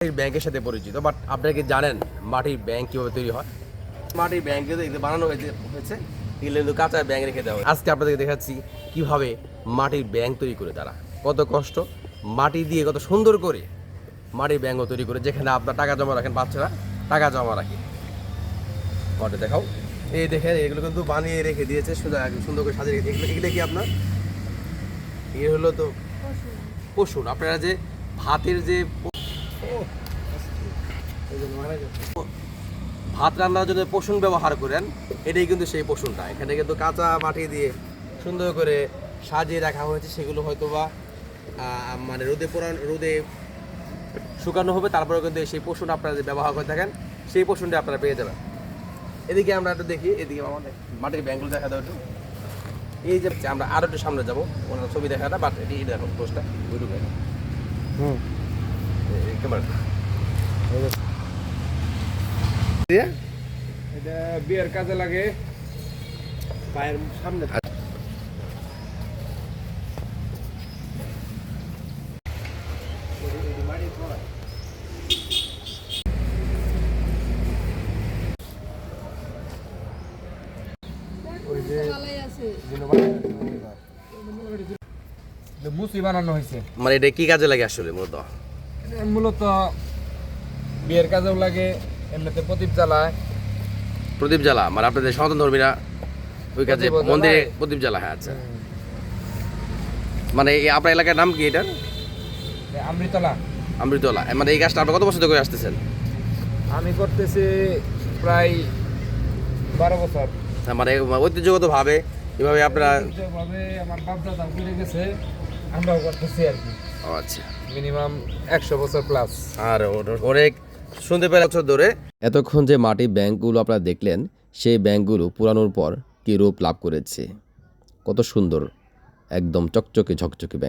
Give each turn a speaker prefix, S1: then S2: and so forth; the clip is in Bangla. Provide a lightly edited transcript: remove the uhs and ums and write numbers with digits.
S1: মাটির ব্যাংকের সাথে পরিচিত, বাট আপনারা কি জানেন মাটির ব্যাংক কীভাবে তৈরি হয়? মাটির ব্যাংক কিন্তু বানানো হয়েছে এগুলো কিন্তু কাঁচা ব্যাংক রেখে দেওয়া হয়। আজকে আপনাদেরকে দেখাচ্ছি কীভাবে মাটির ব্যাংক তৈরি করে তারা, কত কষ্ট মাটি দিয়ে কত সুন্দর করে মাটির ব্যাংকও তৈরি করে, যেখানে আপনার টাকা জমা রাখেন, বাচ্চারা টাকা জমা রাখে। মাটি দেখাও, এই দেখেন এগুলো কিন্তু বানিয়ে রেখে দিয়েছে, সুন্দর করে সাজিয়ে রেখে। এগুলো কি আপনার এ হলো তো পশুর, আপনারা যে ভাতের যে ভাত রান্নার জন্য পশুন ব্যবহার করেন, এটাই কিন্তু সেই পশুনটা। এখানে কিন্তু কাঁচা মাটি দিয়ে সুন্দর করে সাজিয়ে রাখা হয়েছে। সেগুলো হয়তো বা মানে রোদে শুকানো হবে, তারপরে কিন্তু সেই পশুন আপনারা যে ব্যবহার করে থাকেন সেই পশুনটা আপনারা পেয়ে যাবেন। এদিকে আমরা একটু দেখি, এদিকে আমাদের মাটির ব্যাংকগুলো দেখা দেওয়া একটু। এই যে আমরা আরও একটু সামনে যাবো, ওনার ছবি দেখাটা, বাট এটি দেখো পোস্টটা ওইটুকু ক্যামেরা
S2: এটা বিয়ের কাজে লাগে,
S1: পায়ের সামনে
S2: ওই যে মুসি বানানো হয়েছে।
S1: মানে এটা কি কাজে লাগে আসলে মূলত?
S2: মূলত বিয়ের কাজেও লাগে, এমনিতে প্রদীপ জ্বালায়।
S1: প্রদীপ জ্বালা মানে আপনাদের সনাতন ধর্মীরা ওই কাজে মন্দিরে প্রদীপ জ্বালা। হ্যাঁ, আচ্ছা। মানে আপনার এলাকার নাম কি এটার?
S2: আমৃতলা।
S1: আমৃতলা। মানে এই কাজটা আপনি কত বছর করে আসতেছেন?
S2: আমি করতেছি প্রায় 12 বছর।
S1: মানে ঐতিহ্যগতভাবে এভাবে আপনারা
S2: ভাবে আমার বাপ দাদা ঘুরে গেছে, আমরাও করতেছি আর কি।
S1: ও আচ্ছা,
S2: মিনিমাম 100 বছর প্লাস।
S1: আর অনেক শুনতে পেরে বছর ধরে। এতক্ষণ যে মাটির ব্যাংকগুলো আপনারা দেখলেন, সেই ব্যাংকগুলো পুরানোর পর কি রূপ লাভ করেছে, কত সুন্দর, একদম চকচকে ঝকচকে ব্যাংক।